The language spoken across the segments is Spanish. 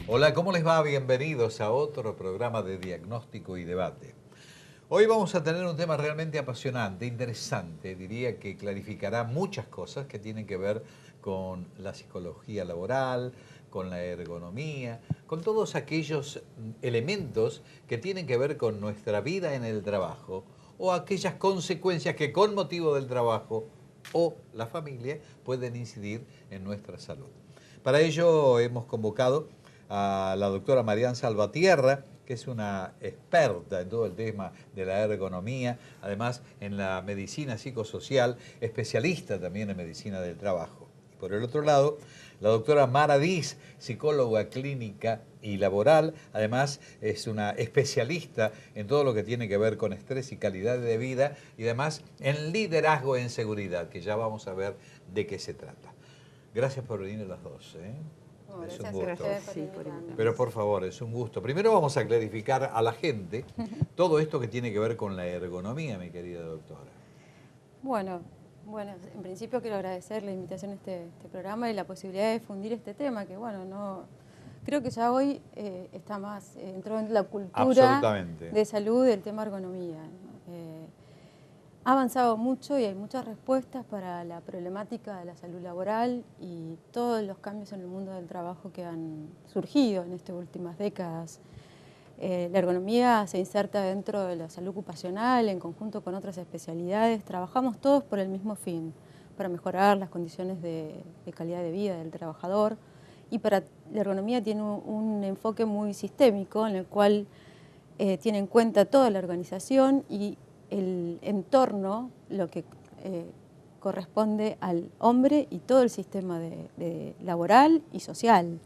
Hola, ¿cómo les va? Bienvenidos a otro programa de diagnóstico y debate. Hoy vamos a tener un tema realmente apasionante, interesante, diría que clarificará muchas cosas que tienen que ver con la psicología laboral, con la ergonomía, con todos aquellos elementos que tienen que ver con nuestra vida en el trabajo o aquellas consecuencias que con motivo del trabajo o la familia pueden incidir en nuestra salud. Para ello hemos convocado a la doctora Marian Salvatierra, que es una experta en todo el tema de la ergonomía, además en la medicina psicosocial, especialista también en medicina del trabajo. Y por el otro lado, la doctora Mara Diz, psicóloga clínica y laboral, además es una especialista en todo lo que tiene que ver con estrés y calidad de vida y además en liderazgo en seguridad, que ya vamos a ver de qué se trata. Gracias por venir las dos. Oh, Es un gracias a gusto. ustedes por invitarnos. Pero por favor, es un gusto. Primero vamos a clarificar a la gente todo esto que tiene que ver con la ergonomía, mi querida doctora. Bueno, en principio quiero agradecer la invitación a este programa y la posibilidad de difundir este tema, que bueno, no creo que ya hoy está más, entró en la cultura de salud del tema ergonomía, ¿no? Ha avanzado mucho y hay muchas respuestas para la problemática de la salud laboral y todos los cambios en el mundo del trabajo que han surgido en estas últimas décadas. La ergonomía se inserta dentro de la salud ocupacional en conjunto con otras especialidades. Trabajamos todos por el mismo fin, para mejorar las condiciones de calidad de vida del trabajador. Y la ergonomía tiene un enfoque muy sistémico en el cual tiene en cuenta toda la organización y el entorno, lo que corresponde al hombre y todo el sistema laboral y social.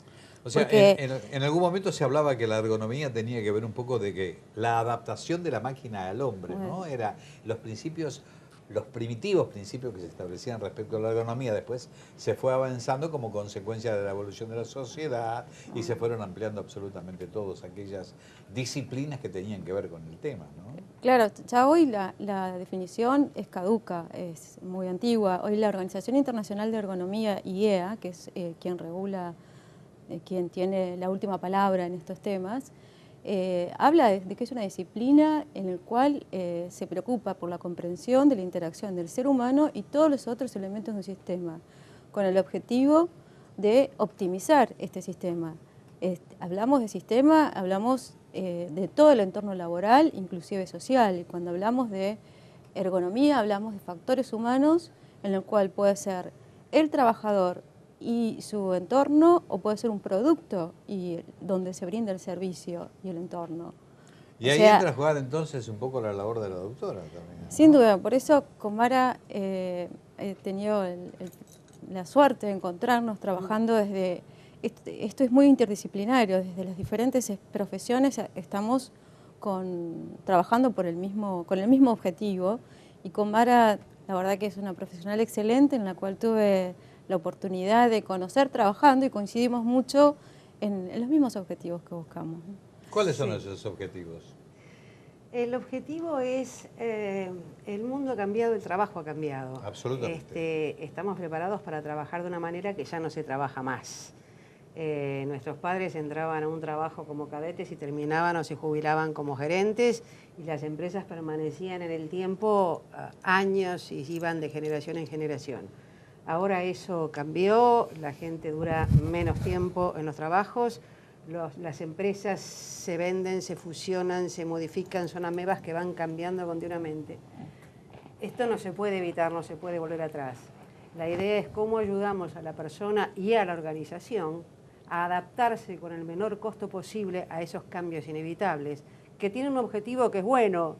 O sea, Porque en algún momento se hablaba que la ergonomía tenía que ver un poco de que la adaptación de la máquina al hombre, ¿no? Era los principios, los primitivos principios que se establecían respecto a la ergonomía. Después se fue avanzando como consecuencia de la evolución de la sociedad y se fueron ampliando absolutamente todas aquellas disciplinas que tenían que ver con el tema, ¿no? Claro, ya hoy la definición es caduca, es muy antigua. Hoy la Organización Internacional de Ergonomía, IEA, que es quien regula, quien tiene la última palabra en estos temas, habla de que es una disciplina en la cual se preocupa por la comprensión de la interacción del ser humano y todos los otros elementos de un sistema, con el objetivo de optimizar este sistema. Hablamos de sistema, hablamos de todo el entorno laboral, inclusive social, y cuando hablamos de ergonomía hablamos de factores humanos en el cual puede ser el trabajador y su entorno, o puede ser un producto y donde se brinda el servicio y el entorno. Y ahí entra a jugar entonces un poco la labor de la doctora también, ¿no? Sin duda, por eso con Mara he tenido la suerte de encontrarnos trabajando desde... Esto es muy interdisciplinario, desde las diferentes profesiones estamos trabajando con el mismo objetivo, y con Mara la verdad que es una profesional excelente en la cual tuve la oportunidad de conocer trabajando y coincidimos mucho en los mismos objetivos que buscamos. ¿Cuáles son esos objetivos? El objetivo es, el mundo ha cambiado, el trabajo ha cambiado. Absolutamente. Estamos preparados para trabajar de una manera que ya no se trabaja más. Nuestros padres entraban a un trabajo como cadetes y terminaban o se jubilaban como gerentes, y las empresas permanecían en el tiempo años y iban de generación en generación. Ahora eso cambió, la gente dura menos tiempo en los trabajos, las empresas se venden, se fusionan, se modifican, son amebas que van cambiando continuamente. Esto no se puede evitar, no se puede volver atrás. La idea es cómo ayudamos a la persona y a la organización a adaptarse con el menor costo posible a esos cambios inevitables, que tienen un objetivo que es bueno.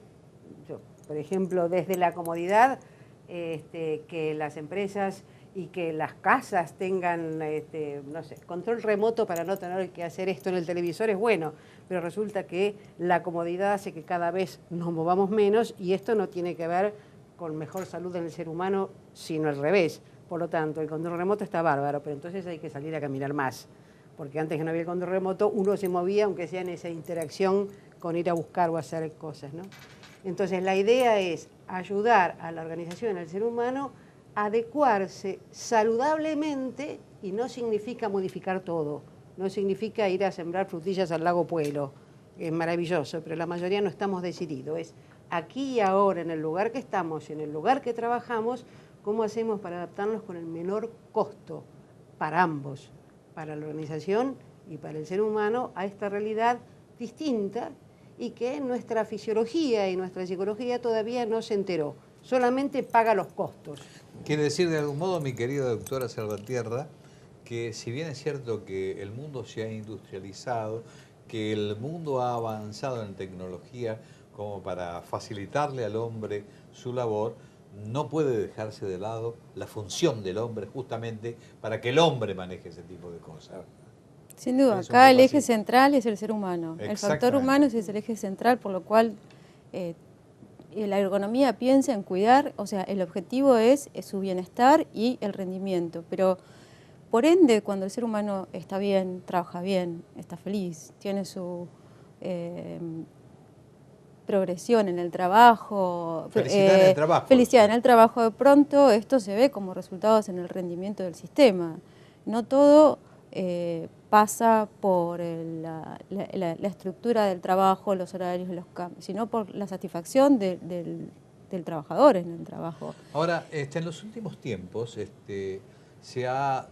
Por ejemplo, desde la comodidad, que las empresas y que las casas tengan, no sé, control remoto para no tener que hacer esto en el televisor es bueno, pero resulta que la comodidad hace que cada vez nos movamos menos, y esto no tiene que ver con mejor salud en el ser humano, sino al revés. Por lo tanto, el control remoto está bárbaro, pero entonces hay que salir a caminar más, porque antes que no había el control remoto, uno se movía, aunque sea en esa interacción con ir a buscar o hacer cosas, ¿no? Entonces, la idea es ayudar a la organización, al ser humano, a adecuarse saludablemente, y no significa modificar todo, no significa ir a sembrar frutillas al lago Puelo, es maravilloso, pero la mayoría no estamos decididos. Es aquí y ahora, en el lugar que estamos, en el lugar que trabajamos, cómo hacemos para adaptarnos con el menor costo para ambos, para la organización y para el ser humano, a esta realidad distinta y que nuestra fisiología y nuestra psicología todavía no se enteró, solamente paga los costos. Quiere decir de algún modo, mi querida doctora Salvatierra, que si bien es cierto que el mundo se ha industrializado, que el mundo ha avanzado en tecnología como para facilitarle al hombre su labor, no puede dejarse de lado la función del hombre justamente para que el hombre maneje ese tipo de cosas. Sin duda, Es un acá el poco eje así. central es el ser humano. El factor humano Exactamente. es el eje central, por lo cual la ergonomía piensa en cuidar, o sea, el objetivo es su bienestar y el rendimiento. Pero, por ende, cuando el ser humano está bien, trabaja bien, está feliz, tiene su progresión en el trabajo, Felicidad en el trabajo. felicidad en el trabajo, de pronto esto se ve como resultados en el rendimiento del sistema. No todo pasa por la estructura del trabajo, los horarios, los cambios, sino por la satisfacción del trabajador en el trabajo. Ahora, en los últimos tiempos se ha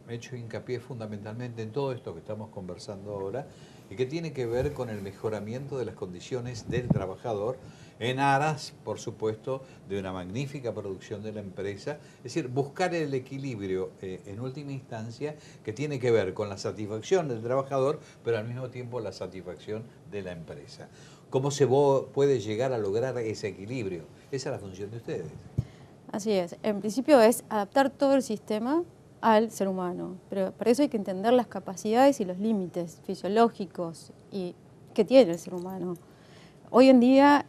hecho hincapié fundamentalmente en todo esto que estamos conversando ahora y que tiene que ver con el mejoramiento de las condiciones del trabajador en aras, por supuesto, de una magnífica producción de la empresa. Es decir, buscar el equilibrio en última instancia que tiene que ver con la satisfacción del trabajador, pero al mismo tiempo la satisfacción de la empresa. ¿Cómo se puede llegar a lograr ese equilibrio? Esa es la función de ustedes. Así es. En principio es adaptar todo el sistema al ser humano, pero para eso hay que entender las capacidades y los límites fisiológicos que tiene el ser humano. Hoy en día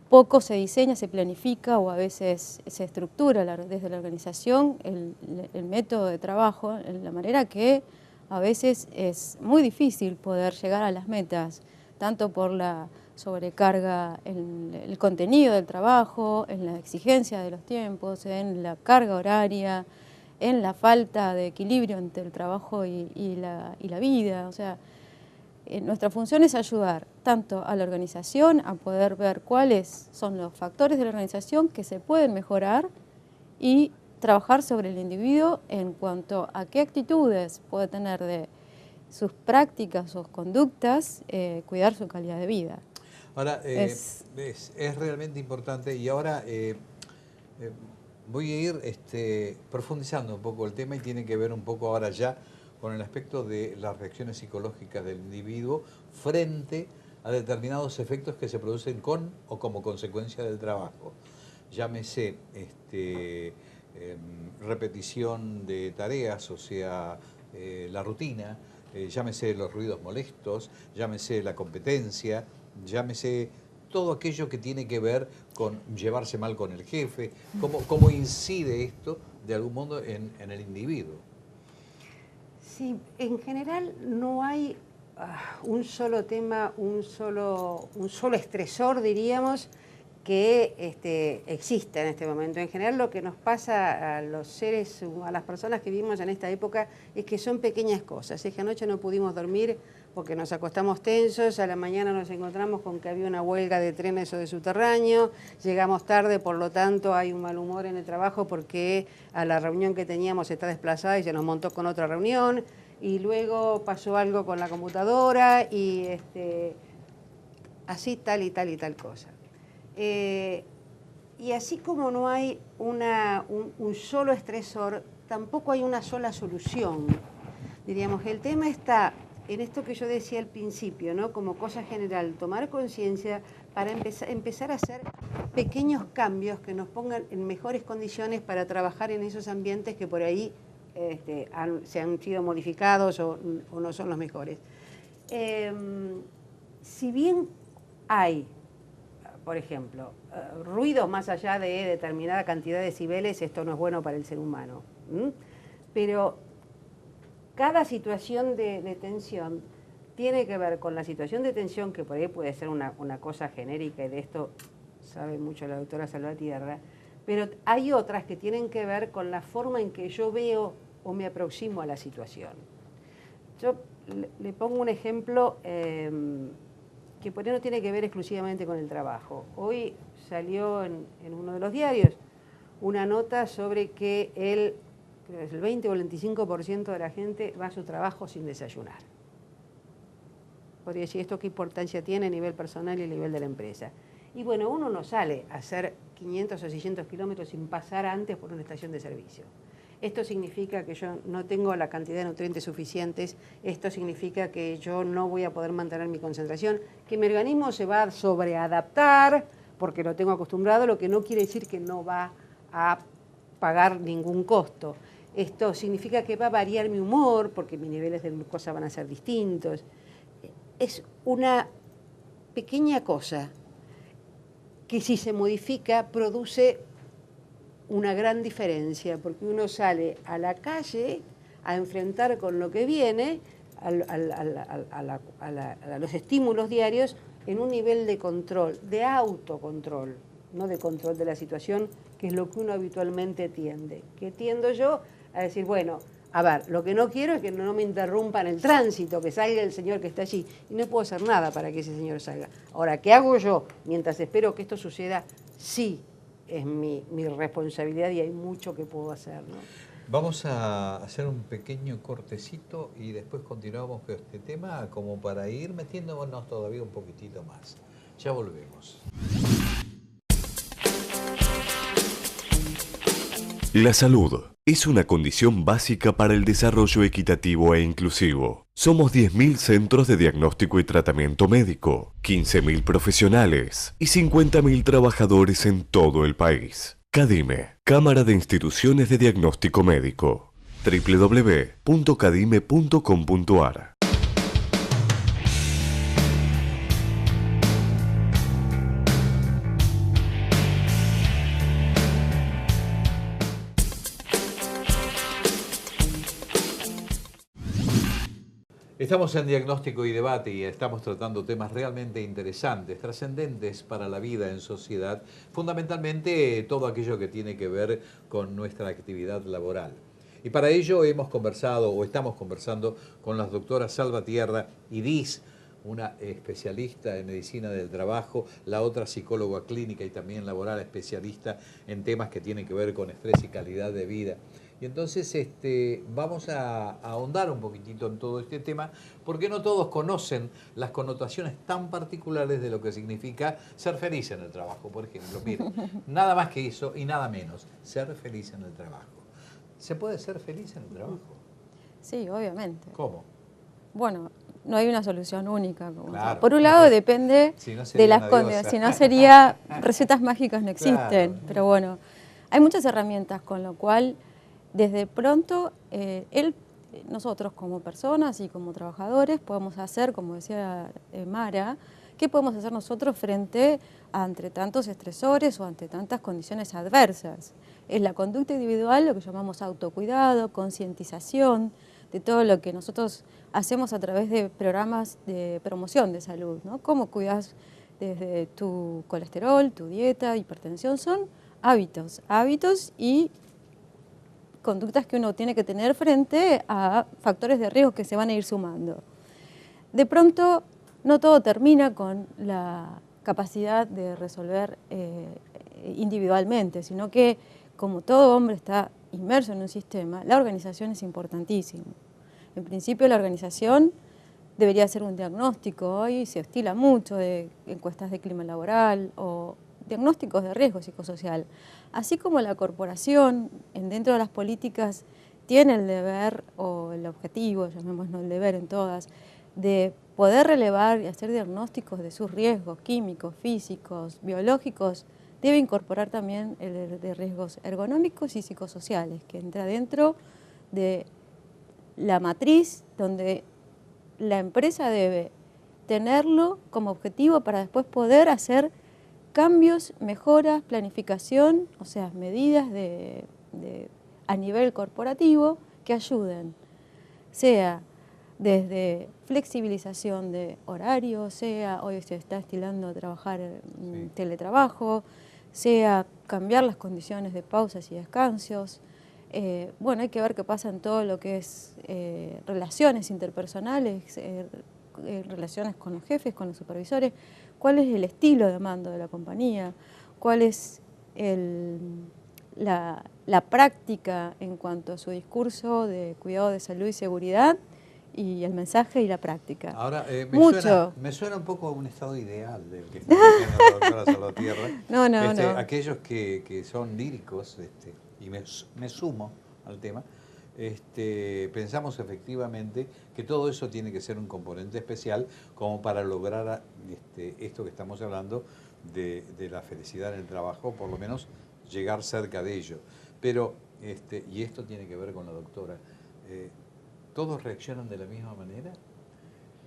poco se diseña, se planifica o a veces se estructura desde la organización el método de trabajo, en la manera que a veces es muy difícil poder llegar a las metas, tanto por la sobrecarga en el contenido del trabajo, en la exigencia de los tiempos, en la carga horaria, en la falta de equilibrio entre el trabajo y la vida. O sea, nuestra función es ayudar tanto a la organización a poder ver cuáles son los factores de la organización que se pueden mejorar y trabajar sobre el individuo en cuanto a qué actitudes puede tener de sus prácticas, sus conductas, cuidar su calidad de vida. Ahora, es realmente importante y ahora voy a ir profundizando un poco el tema y tiene que ver un poco ahora ya con el aspecto de las reacciones psicológicas del individuo frente a determinados efectos que se producen con o como consecuencia del trabajo. Llámese repetición de tareas, o sea, la rutina, llámese los ruidos molestos, llámese la competencia, llámese todo aquello que tiene que ver con llevarse mal con el jefe, cómo incide esto de algún modo en el individuo. Sí, en general no hay un solo tema, un solo estresor, diríamos, que exista en este momento. En general lo que nos pasa a los seres, a las personas que vivimos en esta época, es que son pequeñas cosas. Es que anoche no pudimos dormir porque nos acostamos tensos, a la mañana nos encontramos con que había una huelga de trenes o de subterráneo, llegamos tarde, por lo tanto hay un mal humor en el trabajo porque a la reunión que teníamos está desplazada y se nos montó con otra reunión, y luego pasó algo con la computadora y así tal y tal y tal cosa. Y así como no hay un solo estresor, tampoco hay una sola solución. Diríamos, el tema está en esto que yo decía al principio, ¿no? Como cosa general, tomar conciencia para empezar a hacer pequeños cambios que nos pongan en mejores condiciones para trabajar en esos ambientes que por ahí se han sido modificados o no son los mejores. Si bien hay, por ejemplo, ruidos más allá de determinada cantidad de decibeles, esto no es bueno para el ser humano. Pero cada situación de tensión tiene que ver con la situación de tensión, que por ahí puede ser una cosa genérica, y de esto sabe mucho la doctora Salvatierra, pero hay otras que tienen que ver con la forma en que yo veo o me aproximo a la situación. Yo le pongo un ejemplo que por ahí no tiene que ver exclusivamente con el trabajo. Hoy salió en uno de los diarios una nota sobre que creo que es el 20 o el 25% de la gente va a su trabajo sin desayunar. Podría decir, ¿esto qué importancia tiene a nivel personal y a nivel de la empresa? Y bueno, uno no sale a hacer 500 o 600 kilómetros sin pasar antes por una estación de servicio. Esto significa que yo no tengo la cantidad de nutrientes suficientes, esto significa que yo no voy a poder mantener mi concentración, que mi organismo se va a sobreadaptar porque lo tengo acostumbrado, lo que no quiere decir que no va a pagar ningún costo. Esto significa que va a variar mi humor porque mis niveles de glucosa van a ser distintos. Es una pequeña cosa que si se modifica produce una gran diferencia, porque uno sale a la calle a enfrentar con lo que viene, a los estímulos diarios, en un nivel de control, de autocontrol, no de control de la situación, que es lo que uno habitualmente tiende. ¿Qué tiendo yo? A decir, bueno, a ver, lo que no quiero es que no me interrumpan el tránsito, que salga el señor que está allí, y no puedo hacer nada para que ese señor salga. Ahora, ¿qué hago yo mientras espero que esto suceda? Sí, es mi responsabilidad y hay mucho que puedo hacer, ¿no? Vamos a hacer un pequeño cortecito y después continuamos con este tema como para ir metiéndonos todavía un poquitito más. Ya volvemos. La salud es una condición básica para el desarrollo equitativo e inclusivo. Somos 10.000 centros de diagnóstico y tratamiento médico, 15.000 profesionales y 50.000 trabajadores en todo el país. CADIME, Cámara de Instituciones de Diagnóstico Médico. www.cadime.com.ar. Estamos en Diagnóstico y Debate y estamos tratando temas realmente interesantes, trascendentes para la vida en sociedad, fundamentalmente todo aquello que tiene que ver con nuestra actividad laboral. Y para ello hemos conversado o estamos conversando con las doctoras Salvatierra y Diz, una especialista en medicina del trabajo, la otra psicóloga clínica y también laboral, especialista en temas que tienen que ver con estrés y calidad de vida. Y entonces vamos a ahondar un poquitito en todo este tema, porque no todos conocen las connotaciones tan particulares de lo que significa ser feliz en el trabajo. Por ejemplo, miren, nada más que eso y nada menos, ser feliz en el trabajo. ¿Se puede ser feliz en el trabajo? Sí, obviamente. ¿Cómo? Bueno, no hay una solución única. Claro. Por un lado depende Si no de las condiciones, si no sería recetas mágicas no existen, Claro. pero bueno, hay muchas herramientas con lo cual desde pronto nosotros como personas y como trabajadores podemos hacer, como decía Mara, ¿qué podemos hacer nosotros frente a ante tantos estresores o ante tantas condiciones adversas? Es la conducta individual, lo que llamamos autocuidado, concientización de todo lo que nosotros hacemos a través de programas de promoción de salud, ¿no? Cómo cuidas desde tu colesterol, tu dieta, hipertensión, son hábitos y conductas que uno tiene que tener frente a factores de riesgo que se van a ir sumando. De pronto, no todo termina con la capacidad de resolver individualmente, sino que como todo hombre está inmerso en un sistema, la organización es importantísima. En principio, la organización debería hacer un diagnóstico. Hoy se estila mucho de encuestas de clima laboral o diagnósticos de riesgo psicosocial. Así como la corporación, dentro de las políticas, tiene el deber o el objetivo, llamémoslo el deber en todas, de poder relevar y hacer diagnósticos de sus riesgos químicos, físicos, biológicos, debe incorporar también el de riesgos ergonómicos y psicosociales, que entra dentro de la matriz donde la empresa debe tenerlo como objetivo para después poder hacer cambios, mejoras, planificación, o sea, medidas a nivel corporativo que ayuden, sea desde flexibilización de horarios, sea hoy se está estilando trabajar teletrabajo, sea cambiar las condiciones de pausas y descansos, Bueno, hay que ver qué pasa en todo lo que es relaciones interpersonales, relaciones con los jefes, con los supervisores, cuál es el estilo de mando de la compañía, cuál es la práctica en cuanto a su discurso de cuidado de salud y seguridad, y el mensaje y la práctica. Ahora, Mucho. me suena un poco a un estado ideal del que está diciendo la doctora Salvatierra. No. Aquellos que son líricos, y me sumo al tema, pensamos efectivamente que todo eso tiene que ser un componente especial como para lograr esto que estamos hablando de la felicidad en el trabajo, por lo menos llegar cerca de ello. Pero, y esto tiene que ver con la doctora, ¿todos reaccionan de la misma manera?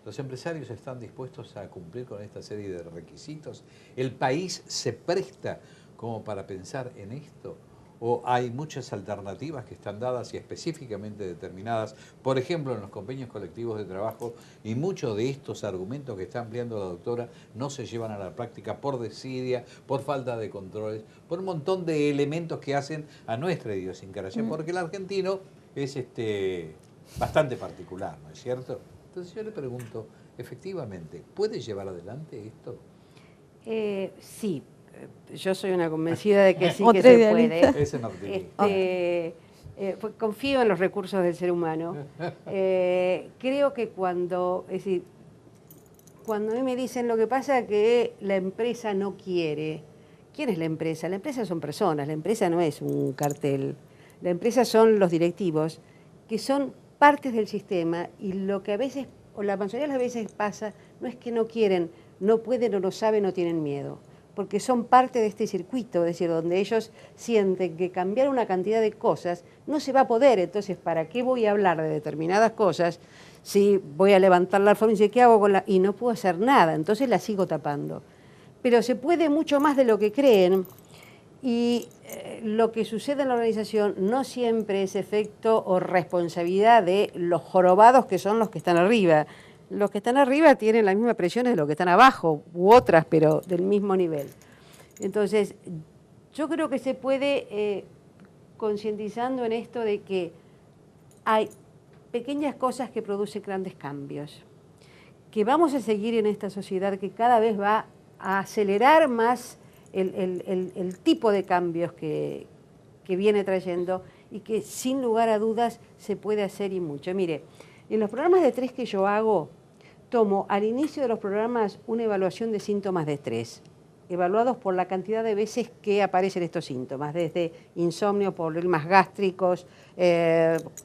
¿Los empresarios están dispuestos a cumplir con esta serie de requisitos? ¿El país se presta como para pensar en esto? ¿O hay muchas alternativas que están dadas y específicamente determinadas, por ejemplo, en los convenios colectivos de trabajo, y muchos de estos argumentos que está ampliando la doctora no se llevan a la práctica por desidia, por falta de controles, por un montón de elementos que hacen a nuestra idiosincrasia? Porque el argentino es bastante particular, ¿no es cierto? Entonces yo le pregunto, efectivamente, ¿puede llevar adelante esto? Sí, yo soy una convencida de que sí que Otra se idealista. puede. Ese Martín. Confío en los recursos del ser humano. Creo que cuando a mí me dicen lo que pasa es que la empresa no quiere. ¿Quién es la empresa? La empresa son personas, la empresa no es un cartel. La empresa son los directivos, que son partes del sistema, y lo que a veces, o la mayoría de las veces pasa, no es que no quieren, no pueden o no saben o tienen miedo, porque son parte de este circuito, es decir, donde ellos sienten que cambiar una cantidad de cosas no se va a poder. Entonces, ¿para qué voy a hablar de determinadas cosas si voy a levantar la alfombra y decir, ¿qué hago con la...? Y no puedo hacer nada, entonces la sigo tapando. Pero se puede mucho más de lo que creen, y lo que sucede en la organización no siempre es efecto o responsabilidad de los jorobados que son los que están arriba. Los que están arriba tienen las mismas presiones de los que están abajo, u otras, pero del mismo nivel. Entonces, yo creo que se puede, concientizando en esto de que hay pequeñas cosas que producen grandes cambios, que vamos a seguir en esta sociedad que cada vez va a acelerar más el tipo de cambios que viene trayendo, y que sin lugar a dudas se puede hacer, y mucho. Mire, en los programas de estrés que yo hago, tomo al inicio de los programas una evaluación de síntomas de estrés, evaluados por la cantidad de veces que aparecen estos síntomas, desde insomnio, problemas gástricos,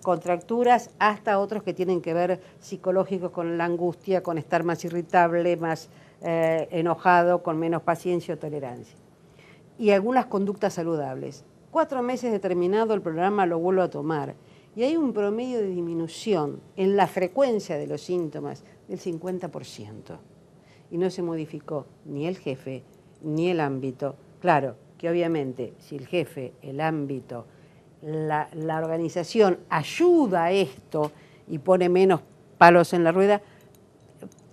contracturas, hasta otros que tienen que ver psicológicos con la angustia, con estar más irritable, más enojado, con menos paciencia o tolerancia. Y algunas conductas saludables. 4 meses de terminado el programa lo vuelvo a tomar, y hay un promedio de disminución en la frecuencia de los síntomas del 50%. Y no se modificó ni el jefe ni el ámbito. Claro que obviamente si el jefe, el ámbito, la organización ayuda a esto y pone menos palos en la rueda,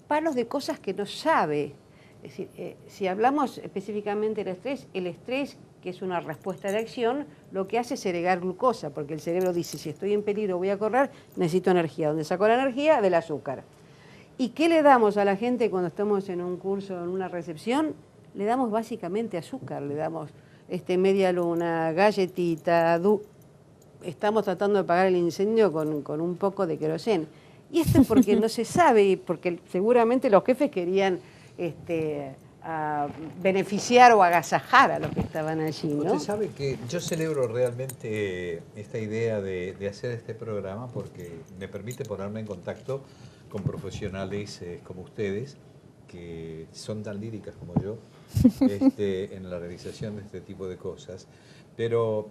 palos de cosas que no sabe. Es decir, si hablamos específicamente del estrés, el estrés, que es una respuesta de acción, lo que hace es segregar glucosa, porque el cerebro dice, si estoy en peligro, voy a correr, necesito energía. ¿Dónde saco la energía? Del azúcar. ¿Y qué le damos a la gente cuando estamos en un curso, en una recepción? Le damos básicamente azúcar, le damos media luna, galletita, estamos tratando de apagar el incendio con un poco de queroseno. Y esto es porque no se sabe, porque seguramente los jefes querían a beneficiar o agasajar a los que estaban allí, ¿no? Usted sabe que yo celebro realmente esta idea de hacer este programa, porque me permite ponerme en contacto con profesionales como ustedes, que son tan líricas como yo, en la realización de este tipo de cosas. Pero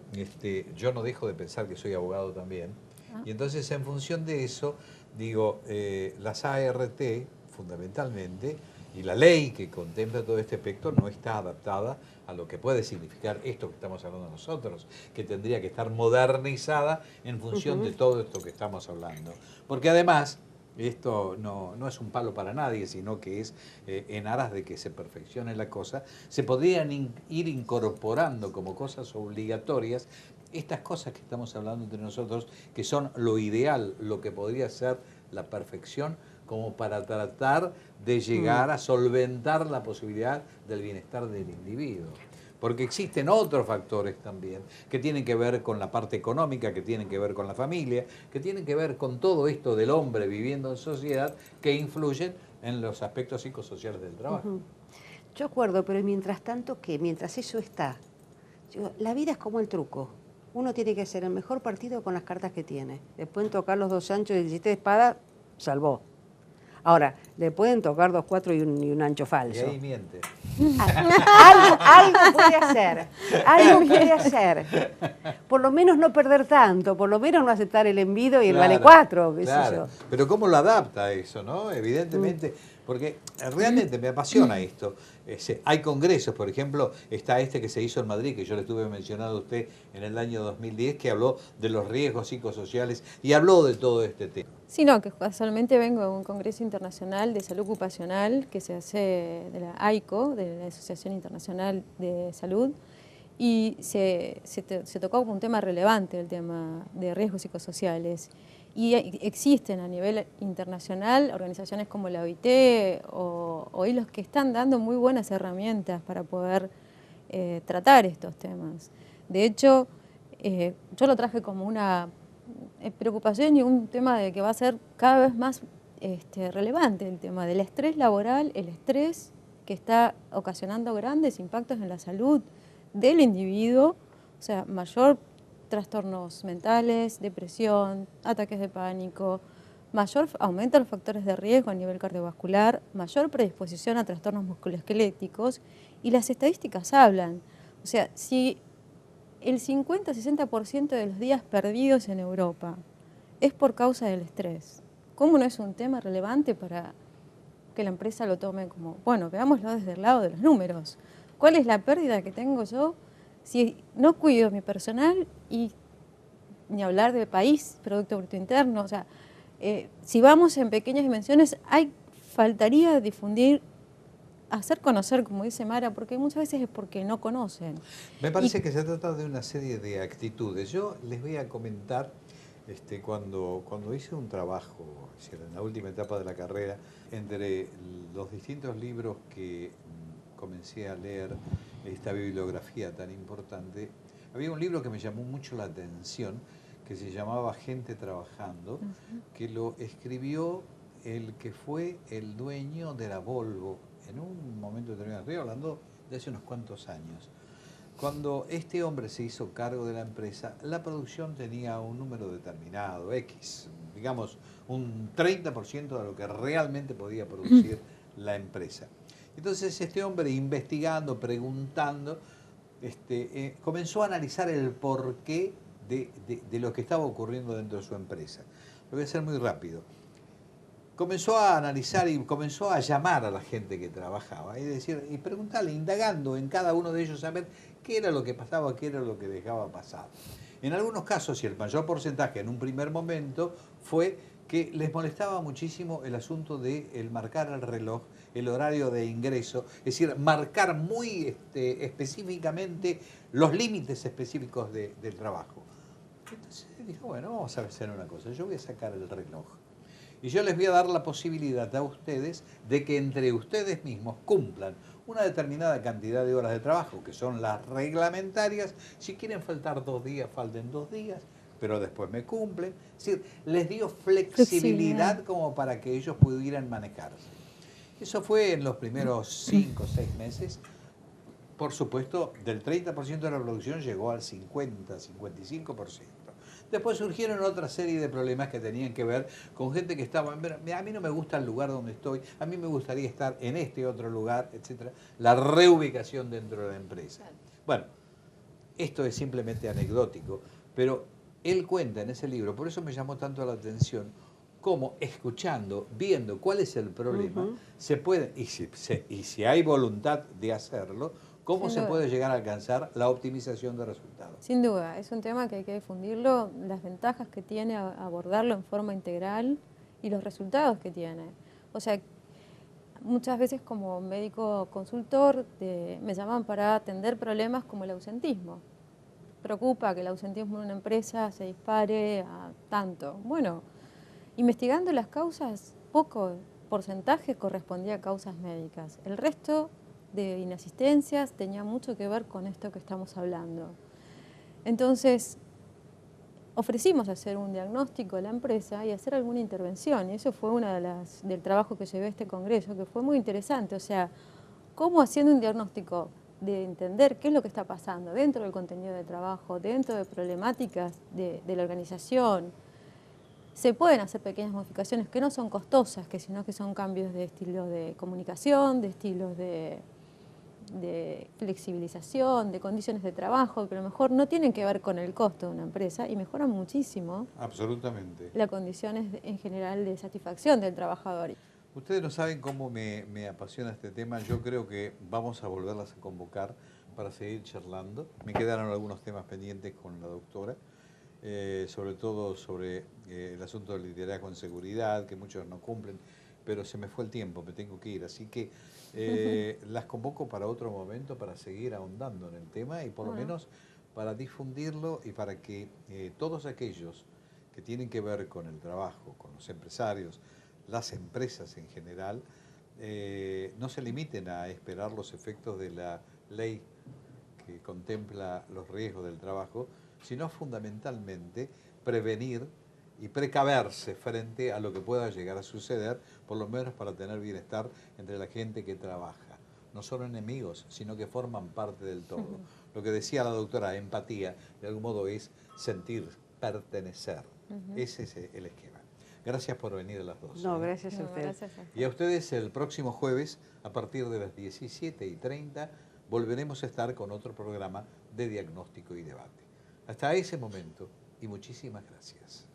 yo no dejo de pensar que soy abogado también. Y entonces, en función de eso, digo, las ART, fundamentalmente, y la ley que contempla todo este aspecto no está adaptada a lo que puede significar esto que estamos hablando nosotros, que tendría que estar modernizada en función de todo esto que estamos hablando. Porque además, esto no es un palo para nadie, sino que es en aras de que se perfeccione la cosa, se podrían ir incorporando como cosas obligatorias estas cosas que estamos hablando entre nosotros, que son lo ideal, lo que podría ser la perfección, como para tratar de llegar a solventar la posibilidad del bienestar del individuo. Porque existen otros factores también que tienen que ver con la parte económica, que tienen que ver con la familia, que tienen que ver con todo esto del hombre viviendo en sociedad, que influyen en los aspectos psicosociales del trabajo. Yo acuerdo, pero mientras tanto, ¿qué? Mientras eso está, la vida es como el truco. Uno tiene que hacer el mejor partido con las cartas que tiene. Le pueden tocar los 2 anchos y 17 de espada, salvó. Ahora, le pueden tocar 2 4 y un ancho falso. Y ahí miente. Algo puede hacer, algo puede hacer. Por lo menos no perder tanto, por lo menos no aceptar el envido y el vale 4, qué sé yo. Pero ¿cómo lo adapta a eso, no? Evidentemente, porque realmente me apasiona esto. Hay congresos, por ejemplo, está este que se hizo en Madrid, que yo le estuve mencionando a usted en el año 2010, que habló de los riesgos psicosociales y habló de todo este tema. Sí, no, que casualmente vengo de un congreso internacional de salud ocupacional que se hace de la AICO, de la Asociación Internacional de Salud, y se tocó como un tema relevante el tema de riesgos psicosociales. Y existen a nivel internacional organizaciones como la OIT o hilos que están dando muy buenas herramientas para poder tratar estos temas. De hecho, yo lo traje como una preocupación y un tema de que va a ser cada vez más relevante, el tema del estrés laboral, el estrés que está ocasionando grandes impactos en la salud del individuo, o sea, mayor trastornos mentales, depresión, ataques de pánico, mayor aumento de los factores de riesgo a nivel cardiovascular, mayor predisposición a trastornos musculoesqueléticos, y las estadísticas hablan. O sea, si el 50-60% de los días perdidos en Europa es por causa del estrés, ¿cómo no es un tema relevante para que la empresa lo tome como, bueno, veámoslo desde el lado de los números? ¿Cuál es la pérdida que tengo yo si no cuido mi personal y ni hablar de país, Producto Bruto Interno? O sea, si vamos en pequeñas dimensiones, faltaría difundir, hacer conocer, como dice Mara, porque muchas veces es porque no conocen. Me parece que se trata de una serie de actitudes. Yo les voy a comentar, cuando hice un trabajo, en la última etapa de la carrera, entre los distintos libros que comencé a leer, esta bibliografía tan importante, había un libro que me llamó mucho la atención, que se llamaba Gente Trabajando, que lo escribió el que fue el dueño de la Volvo en un momento determinado. Estoy hablando de hace unos cuantos años. Cuando este hombre se hizo cargo de la empresa, la producción tenía un número determinado, X, digamos un 30% de lo que realmente podía producir la empresa. Entonces este hombre, investigando, preguntando, comenzó a analizar el porqué de lo que estaba ocurriendo dentro de su empresa. Lo voy a hacer muy rápido. Comenzó a analizar y comenzó a llamar a la gente que trabajaba y preguntarle, indagando en cada uno de ellos, a ver qué era lo que pasaba, qué era lo que dejaba pasar. En algunos casos, y el mayor porcentaje en un primer momento, fue que les molestaba muchísimo el asunto de el marcar el reloj, el horario de ingreso, es decir, marcar muy específicamente los límites específicos del trabajo. Entonces dijo, bueno, vamos a hacer una cosa, yo voy a sacar el reloj. Y yo les voy a dar la posibilidad a ustedes de que entre ustedes mismos cumplan una determinada cantidad de horas de trabajo, que son las reglamentarias. Si quieren faltar 2 días, falten 2 días, pero después me cumplen. Es decir, les dio flexibilidad como para que ellos pudieran manejarse. Eso fue en los primeros 5 o 6 meses. Por supuesto, del 30% de la producción llegó al 50-55%. Después surgieron otra serie de problemas que tenían que ver con gente que estaba, a mí no me gusta el lugar donde estoy, a mí me gustaría estar en este otro lugar, etc. La reubicación dentro de la empresa. Bueno, esto es simplemente anecdótico, pero él cuenta en ese libro, por eso me llamó tanto la atención, cómo escuchando, viendo cuál es el problema, se puede, y si hay voluntad de hacerlo, cómo se puede llegar a alcanzar la optimización de resultados. Sin duda, es un tema que hay que difundirlo, las ventajas que tiene abordarlo en forma integral y los resultados que tiene. O sea, muchas veces como médico consultor me llaman para atender problemas como el ausentismo. preocupa que el ausentismo en una empresa se dispare a tanto. Bueno, investigando las causas, poco porcentaje correspondía a causas médicas. El resto de inasistencias tenía mucho que ver con esto que estamos hablando. Entonces, ofrecimos hacer un diagnóstico a la empresa y hacer alguna intervención. Y eso fue una del trabajo que llevé a este congreso, que fue muy interesante. O sea, cómo haciendo un diagnóstico de entender qué es lo que está pasando dentro del contenido de trabajo, dentro de problemáticas de la organización, se pueden hacer pequeñas modificaciones que no son costosas, sino que son cambios de estilo de comunicación, de estilos de flexibilización, de condiciones de trabajo, que a lo mejor no tienen que ver con el costo de una empresa y mejoran muchísimo Absolutamente. las condiciones en general de satisfacción del trabajador. Ustedes no saben cómo me apasiona este tema. Yo creo que vamos a volverlas a convocar para seguir charlando. Me quedaron algunos temas pendientes con la doctora, sobre todo sobre el asunto del liderazgo en seguridad, que muchos no cumplen, pero se me fue el tiempo, me tengo que ir. Así que las convoco para otro momento para seguir ahondando en el tema y por lo menos para difundirlo y para que todos aquellos que tienen que ver con el trabajo, con los empresarios, las empresas en general, no se limiten a esperar los efectos de la ley que contempla los riesgos del trabajo, sino fundamentalmente prevenir y precaverse frente a lo que pueda llegar a suceder, por lo menos para tener bienestar entre la gente que trabaja. No son enemigos, sino que forman parte del todo. Lo que decía la doctora, empatía, de algún modo es sentir, pertenecer. Ese es el esquema. Gracias por venir a las dos. No, gracias a ustedes. Gracias a Y a ustedes el próximo jueves, a partir de las 17:30, volveremos a estar con otro programa de diagnóstico y debate. Hasta ese momento, y muchísimas gracias.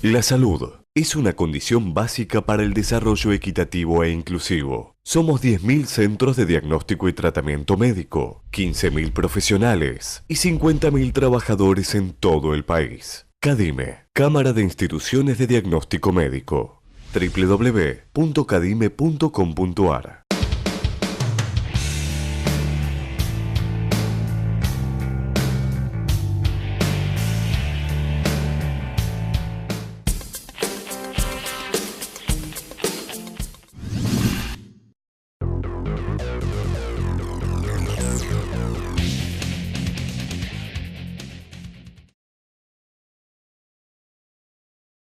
La salud es una condición básica para el desarrollo equitativo e inclusivo. Somos 10.000 centros de diagnóstico y tratamiento médico, 15.000 profesionales y 50.000 trabajadores en todo el país. CADIME, Cámara de Instituciones de Diagnóstico Médico. www.cadime.com.ar